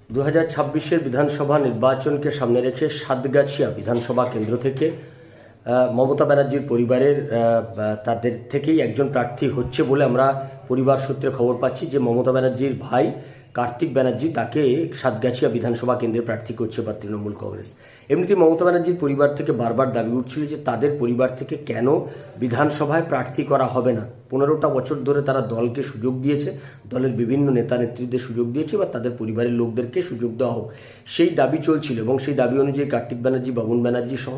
2026-এর বিধানসভা নির্বাচনকে সামনে রেখে সাতগাছিয়া বিধানসভা কেন্দ্র থেকে মমতা ব্যানার্জির পরিবারের তাদের থেকেই একজন প্রার্থী হচ্ছে বলে আমরা পরিবার সূত্রে খবর পাচ্ছি যে মমতা ব্যানার্জির ভাই কার্তিক ব্যানার্জি তাকে সাতগাছিয়া বিধানসভা কেন্দ্রে প্রার্থী করছে বা তৃণমূল কংগ্রেস। এমনিতে মমতা ব্যানার্জির পরিবার থেকে বারবার দাবি উঠছিল যে তাদের পরিবার থেকে কেন বিধানসভায় প্রার্থী করা হবে না। 15টা বছর ধরে তারা দলকে সুযোগ দিয়েছে, দলের বিভিন্ন নেতা নেত্রীদের সুযোগ দিয়েছে বা তাদের পরিবারের লোকদেরকে সুযোগ দেওয়া হোক, সেই দাবি চলছিল এবং সেই দাবি অনুযায়ী কার্তিক ব্যানার্জি, বাবুন ব্যানার্জি সহ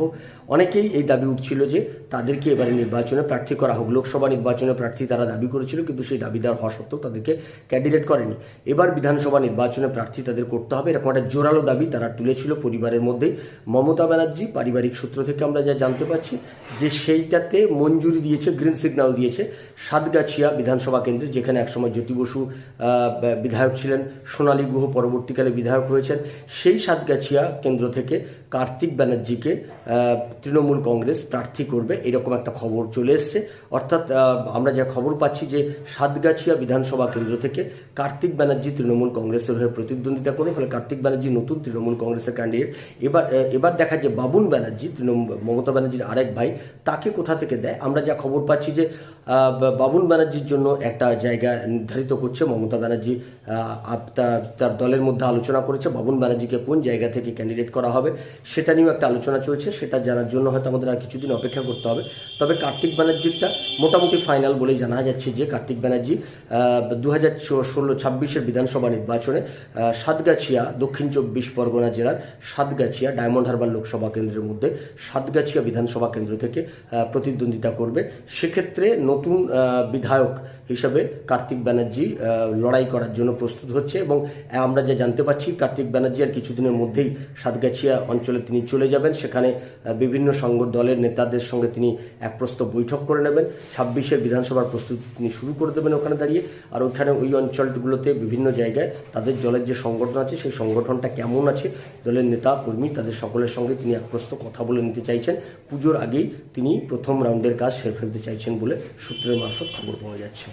অনেকেই এই দাবি উঠছিল যে তাদেরকে এবারে নির্বাচনে প্রার্থী করা হোক। লোকসভা নির্বাচনে প্রার্থী তারা দাবি করেছিল, কিন্তু সেই দাবি দেওয়ার হওয়া সত্ত্বেও তাদেরকে ক্যান্ডিডেট করেনি। এবার বিধানসভা নির্বাচনে প্রার্থী তাদের করতে হবে, এরকম একটা জোরালো দাবি তারা তুলেছিল পরিবারের মধ্যেই। মমতা ব্যানার্জি পারিবারিক সূত্র থেকে আমরা যা জানতে পারছি যে সেইটাতে মঞ্জুরি দিয়েছে, গ্রিন সিগন্যাল দিয়েছে সাতগাছিয়া বিধানসভা কেন্দ্রে, যেখানে একসময় জ্যোতি বসু বিধায়ক ছিলেন, সোনালী গুহ পরবর্তীকালে বিধায়ক হয়েছেন। সেই সাতগাছিয়া কেন্দ্র থেকে কার্তিক ব্যানার্জিকে তৃণমূল কংগ্রেস প্রার্থী করবে, এরকম একটা খবর চলে এসছে। অর্থাৎ আমরা যা খবর পাচ্ছি যে সাতগাছিয়া বিধানসভা কেন্দ্র থেকে কার্তিক ব্যানার্জি তৃণমূল কংগ্রেসের হয়ে প্রতিদ্বন্দ্বিতা করে, ফলে কার্তিক ব্যানার্জি নতুন তৃণমূল কংগ্রেসের ক্যান্ডিডেট। এবার দেখা যায় বাবুন ব্যানার্জি, মমতা ব্যানার্জির আরেক ভাই, তাকে কোথা থেকে দেয়। আমরা যা খবর পাচ্ছি যে বাবুন ব্যানার্জির জন্য একটা জায়গা নির্ধারিত করছে মমতা ব্যানার্জি, তার দলের মধ্যে আলোচনা করেছে বাবুন ব্যানার্জিকে কোন জায়গা থেকে ক্যান্ডিডেট করা হবে, সেটা নিয়েও একটা আলোচনা চলছে। সেটা জানার জন্য হয়তো আমাদের আর কিছুদিন অপেক্ষা করতে হবে। তবে কার্তিক ব্যানার্জিরটা মোটামুটি ফাইনাল বলেই জানা যাচ্ছে যে কার্তিক ব্যানার্জি 2026-এর বিধানসভা নির্বাচনে সাতগাছিয়া, দক্ষিণ 24 পরগনা জেলার সাতগাছিয়া ডায়মন্ড হারবার লোকসভা কেন্দ্রের মধ্যে সাতগাছিয়া বিধানসভা কেন্দ্র থেকে প্রতিদ্বন্দ্বিতা করবে। সেক্ষেত্রে নতুন বিধায়ক হিসাবে কার্তিক ব্যানার্জি লড়াই করার জন্য প্রস্তুত হচ্ছে এবং আমরা যা জানতে পারছি কার্তিক ব্যানার্জি আর কিছুদিনের মধ্যেই সাতগাছিয়া অঞ্চলে তিনি চলে যাবেন। সেখানে বিভিন্ন দলের নেতাদের সঙ্গে তিনি এক প্রস্তাব বৈঠক করে নেবেন। 26-এর বিধানসভার প্রস্তুতি তিনি শুরু করে দেবেন ওখানে দাঁড়িয়ে। আর ওইখানে ওই অঞ্চলগুলোতে বিভিন্ন জায়গায় তাদের দলের যে সংগঠন আছে সেই সংগঠনটা কেমন আছে, দলের নেতা কর্মী তাদের সকলের সঙ্গে তিনি এক প্রস্তাব কথা বলে নিতে চাইছেন। পুজোর আগেই তিনি প্রথম রাউন্ডের কাজ সেরে ফেলতে চাইছেন বলে সূত্রের মারফত খবর পাওয়া যাচ্ছে।